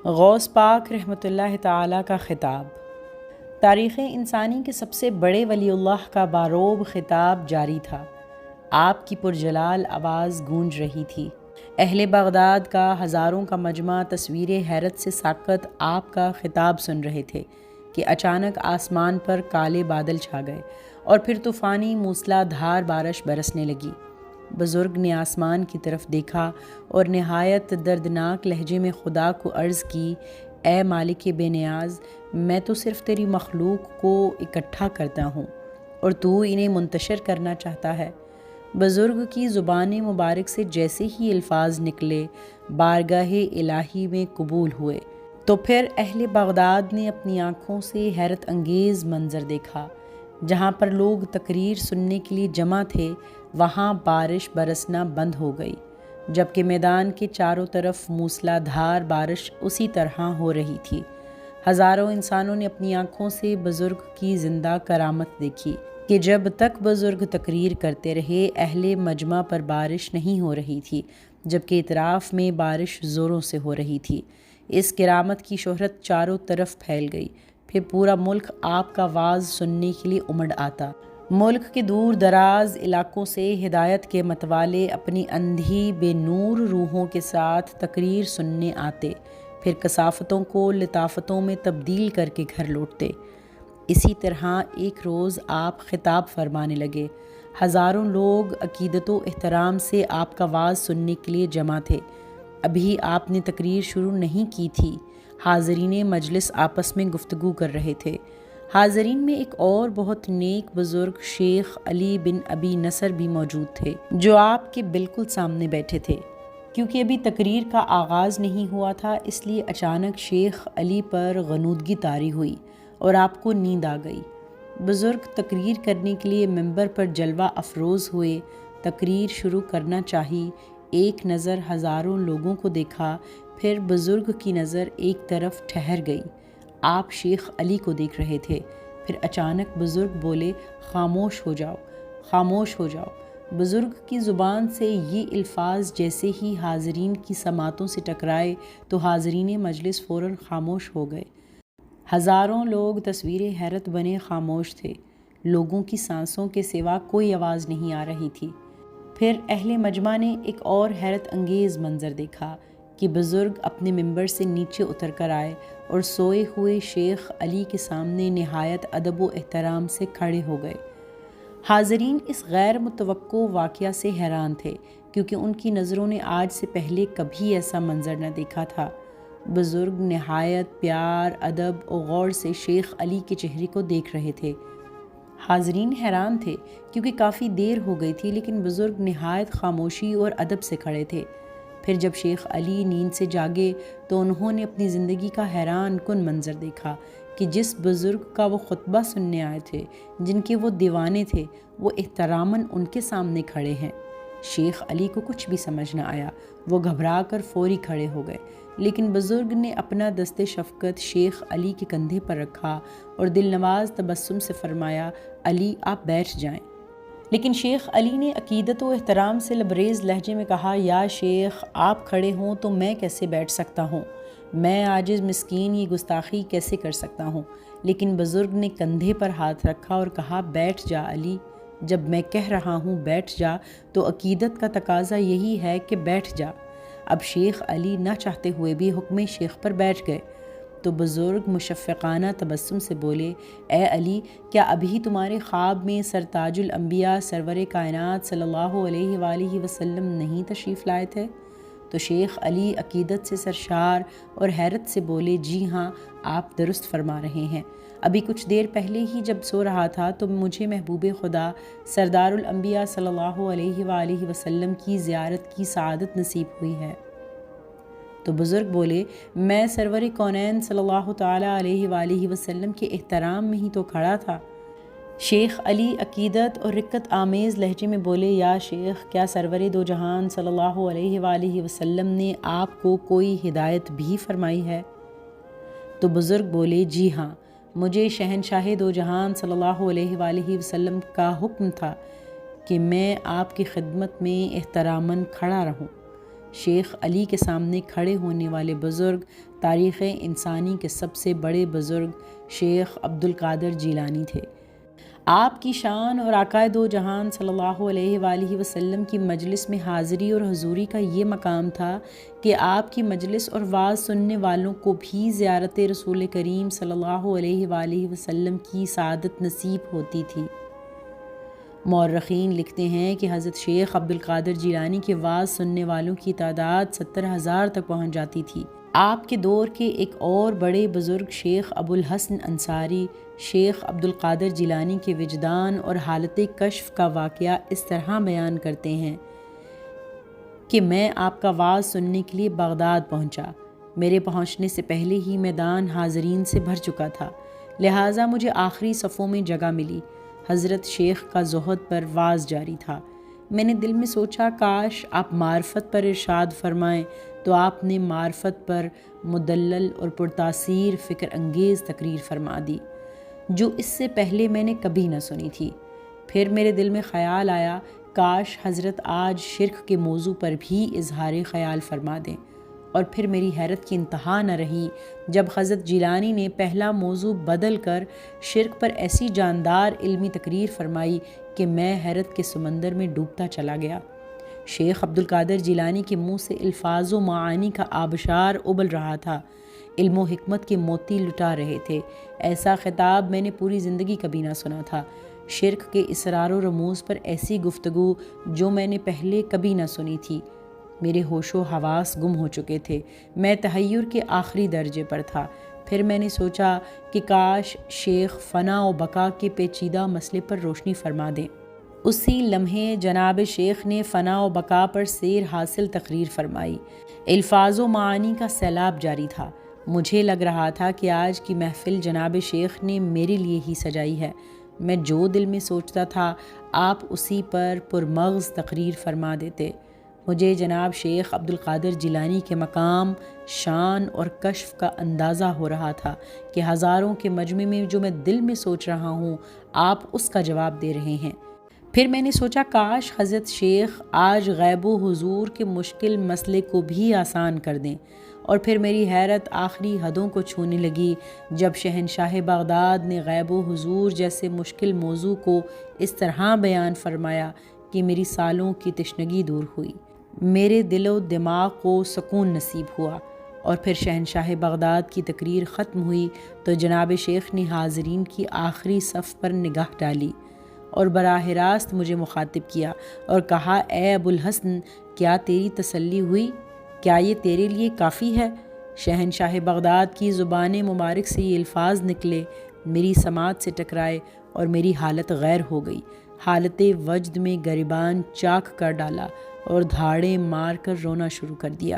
غوث پاک رحمۃ اللہ تعالیٰ کا خطاب۔ تاریخ انسانی کے سب سے بڑے ولی اللہ کا باروب خطاب جاری تھا۔ آپ کی پرجلال آواز گونج رہی تھی۔ اہل بغداد کا ہزاروں کا مجمع تصویر حیرت سے ساکت آپ کا خطاب سن رہے تھے کہ اچانک آسمان پر کالے بادل چھا گئے اور پھر طوفانی موسلا دھار بارش برسنے لگی۔ بزرگ نے آسمان کی طرف دیکھا اور نہایت دردناک لہجے میں خدا کو عرض کی، اے مالک بے نیاز، میں تو صرف تیری مخلوق کو اکٹھا کرتا ہوں اور تو انہیں منتشر کرنا چاہتا ہے۔ بزرگ کی زبان مبارک سے جیسے ہی الفاظ نکلے بارگاہ الہی میں قبول ہوئے تو پھر اہل بغداد نے اپنی آنکھوں سے حیرت انگیز منظر دیکھا۔ جہاں پر لوگ تقریر سننے کے لیے جمع تھے وہاں بارش برسنا بند ہو گئی، جبکہ میدان کے چاروں طرف موسلا دھار بارش اسی طرح ہو رہی تھی۔ ہزاروں انسانوں نے اپنی آنکھوں سے بزرگ کی زندہ کرامت دیکھی کہ جب تک بزرگ تقریر کرتے رہے اہل مجمع پر بارش نہیں ہو رہی تھی، جبکہ اطراف میں بارش زوروں سے ہو رہی تھی۔ اس کرامت کی شہرت چاروں طرف پھیل گئی۔ پھر پورا ملک آپ کا واعظ سننے کے لیے امڑ آتا۔ ملک کے دور دراز علاقوں سے ہدایت کے متوالے اپنی اندھی بے نور روحوں کے ساتھ تقریر سننے آتے، پھر کثافتوں کو لطافتوں میں تبدیل کر کے گھر لوٹتے۔ اسی طرح ایک روز آپ خطاب فرمانے لگے۔ ہزاروں لوگ عقیدت و احترام سے آپ کا واعظ سننے کے لیے جمع تھے۔ ابھی آپ نے تقریر شروع نہیں کی تھی، حاضرین مجلس آپس میں گفتگو کر رہے تھے۔ حاضرین میں ایک اور بہت نیک بزرگ شیخ علی بن ابی نصر بھی موجود تھے، جو آپ کے بالکل سامنے بیٹھے تھے۔ کیونکہ ابھی تقریر کا آغاز نہیں ہوا تھا، اس لیے اچانک شیخ علی پر غنودگی طاری ہوئی اور آپ کو نیند آ گئی۔ بزرگ تقریر کرنے کے لیے ممبر پر جلوہ افروز ہوئے۔ تقریر شروع کرنا چاہی، ایک نظر ہزاروں لوگوں کو دیکھا، پھر بزرگ کی نظر ایک طرف ٹھہر گئی۔ آپ شیخ علی کو دیکھ رہے تھے۔ پھر اچانک بزرگ بولے، خاموش ہو جاؤ، خاموش ہو جاؤ۔ بزرگ کی زبان سے یہ الفاظ جیسے ہی حاضرین کی سماعتوں سے ٹکرائے تو حاضرین مجلس فوراً خاموش ہو گئے۔ ہزاروں لوگ تصویر حیرت بنے خاموش تھے۔ لوگوں کی سانسوں کے سوا کوئی آواز نہیں آ رہی تھی۔ پھر اہل مجمع نے ایک اور حیرت انگیز منظر دیکھا کہ بزرگ اپنے ممبر سے نیچے اتر کر آئے اور سوئے ہوئے شیخ علی کے سامنے نہایت ادب و احترام سے کھڑے ہو گئے۔ حاضرین اس غیر متوقع واقعہ سے حیران تھے، کیونکہ ان کی نظروں نے آج سے پہلے کبھی ایسا منظر نہ دیکھا تھا۔ بزرگ نہایت پیار، ادب و غور سے شیخ علی کے چہرے کو دیکھ رہے تھے۔ حاضرین حیران تھے کیونکہ کافی دیر ہو گئی تھی، لیکن بزرگ نہایت خاموشی اور ادب سے کھڑے تھے۔ پھر جب شیخ علی نیند سے جاگے تو انہوں نے اپنی زندگی کا حیران کن منظر دیکھا کہ جس بزرگ کا وہ خطبہ سننے آئے تھے، جن کے وہ دیوانے تھے، وہ احتراماً ان کے سامنے کھڑے ہیں۔ شیخ علی کو کچھ بھی سمجھ نہ آیا، وہ گھبرا کر فوری کھڑے ہو گئے، لیکن بزرگ نے اپنا دست شفقت شیخ علی کے کندھے پر رکھا اور دل نواز تبسم سے فرمایا، علی آپ بیٹھ جائیں۔ لیکن شیخ علی نے عقیدت و احترام سے لبریز لہجے میں کہا، یا شیخ آپ کھڑے ہوں تو میں کیسے بیٹھ سکتا ہوں؟ میں عاجز مسکین یہ گستاخی کیسے کر سکتا ہوں؟ لیکن بزرگ نے کندھے پر ہاتھ رکھا اور کہا، بیٹھ جا علی، جب میں کہہ رہا ہوں بیٹھ جا تو عقیدت کا تقاضا یہی ہے کہ بیٹھ جا۔ اب شیخ علی نہ چاہتے ہوئے بھی حکم شیخ پر بیٹھ گئے تو بزرگ مشفقانہ تبسم سے بولے، اے علی، کیا ابھی تمہارے خواب میں سرتاج الانبیاء سرور کائنات صلی اللہ علیہ وآلہ وسلم نہیں تشریف لائے تھے؟ تو شیخ علی عقیدت سے سرشار اور حیرت سے بولے، جی ہاں، آپ درست فرما رہے ہیں۔ ابھی کچھ دیر پہلے ہی جب سو رہا تھا تو مجھے محبوب خدا سردار الانبیاء صلی اللہ علیہ وآلہ وسلم کی زیارت کی سعادت نصیب ہوئی ہے۔ تو بزرگ بولے، میں سرور کونین صلی اللہ تعالیٰ علیہ وآلہ وسلم کے احترام میں ہی تو کھڑا تھا۔ شیخ علی عقیدت اور رقت آمیز لہجے میں بولے، یا شیخ، کیا سرور دو جہان صلی اللہ علیہ وآلہ وسلم نے آپ کو کوئی ہدایت بھی فرمائی ہے؟ تو بزرگ بولے، جی ہاں، مجھے شہنشاہ دو جہان صلی اللہ علیہ وآلہ وسلم کا حکم تھا کہ میں آپ کی خدمت میں احتراماً کھڑا رہوں۔ شیخ علی کے سامنے کھڑے ہونے والے بزرگ تاریخ انسانی کے سب سے بڑے بزرگ شیخ عبد القادر جیلانی تھے۔ آپ کی شان اور آقا دو جہان صلی اللہ علیہ وآلہ وسلم کی مجلس میں حاضری اور حضوری کا یہ مقام تھا کہ آپ کی مجلس اور واعظ سننے والوں کو بھی زیارت رسول کریم صلی اللہ علیہ وآلہ وسلم کی سعادت نصیب ہوتی تھی۔ مورخین لکھتے ہیں کہ حضرت شیخ عبد القادر جیلانی کے واعظ سننے والوں کی تعداد 70,000 تک پہنچ جاتی تھی۔ آپ کے دور کے ایک اور بڑے بزرگ شیخ ابو الحسن انصاری شیخ عبد القادر جیلانی کے وجدان اور حالت کشف کا واقعہ اس طرح بیان کرتے ہیں کہ میں آپ کا واعظ سننے کے لیے بغداد پہنچا۔ میرے پہنچنے سے پہلے ہی میدان حاضرین سے بھر چکا تھا، لہٰذا مجھے آخری صفوں میں جگہ ملی۔ حضرت شیخ کا زہد پر واعظ جاری تھا۔ میں نے دل میں سوچا کاش آپ معرفت پر ارشاد فرمائیں، تو آپ نے معرفت پر مدلل اور پرتاثیر فکر انگیز تقریر فرما دی، جو اس سے پہلے میں نے کبھی نہ سنی تھی۔ پھر میرے دل میں خیال آیا کاش حضرت آج شرک کے موضوع پر بھی اظہار خیال فرما دیں، اور پھر میری حیرت کی انتہا نہ رہی جب حضرت جیلانی نے پہلا موضوع بدل کر شرک پر ایسی جاندار علمی تقریر فرمائی کہ میں حیرت کے سمندر میں ڈوبتا چلا گیا۔ شیخ عبد القادر جیلانی کے منہ سے الفاظ و معانی کا آبشار ابل رہا تھا، علم و حکمت کے موتی لٹا رہے تھے۔ ایسا خطاب میں نے پوری زندگی کبھی نہ سنا تھا۔ شرک کے اسرار و رموز پر ایسی گفتگو جو میں نے پہلے کبھی نہ سنی تھی۔ میرے ہوش و حواس گم ہو چکے تھے، میں تحیر کے آخری درجے پر تھا۔ پھر میں نے سوچا کہ کاش شیخ فنا و بقا کے پیچیدہ مسئلے پر روشنی فرما دیں۔ اسی لمحے جناب شیخ نے فنا و بقا پر سیر حاصل تقریر فرمائی۔ الفاظ و معانی کا سیلاب جاری تھا۔ مجھے لگ رہا تھا کہ آج کی محفل جناب شیخ نے میرے لیے ہی سجائی ہے۔ میں جو دل میں سوچتا تھا آپ اسی پر پرمغز تقریر فرما دیتے۔ مجھے جناب شیخ عبد القادر جیلانی کے مقام، شان اور کشف کا اندازہ ہو رہا تھا کہ ہزاروں کے مجمع میں جو میں دل میں سوچ رہا ہوں آپ اس کا جواب دے رہے ہیں۔ پھر میں نے سوچا کاش حضرت شیخ آج غیب و حضور کے مشکل مسئلے کو بھی آسان کر دیں، اور پھر میری حیرت آخری حدوں کو چھونے لگی جب شہنشاہ بغداد نے غیب و حضور جیسے مشکل موضوع کو اس طرح بیان فرمایا کہ میری سالوں کی تشنگی دور ہوئی، میرے دل و دماغ کو سکون نصیب ہوا۔ اور پھر شہنشاہ بغداد کی تقریر ختم ہوئی تو جناب شیخ نے حاضرین کی آخری صف پر نگاہ ڈالی اور براہ راست مجھے مخاطب کیا اور کہا، اے ابو الحسن، کیا تیری تسلی ہوئی؟ کیا یہ تیرے لیے کافی ہے؟ شہنشاہ بغداد کی زبان مبارک سے یہ الفاظ نکلے، میری سماعت سے ٹکرائے اور میری حالت غیر ہو گئی۔ حالت وجد میں گریبان چاک کر ڈالا اور دھاڑیں مار کر رونا شروع کر دیا۔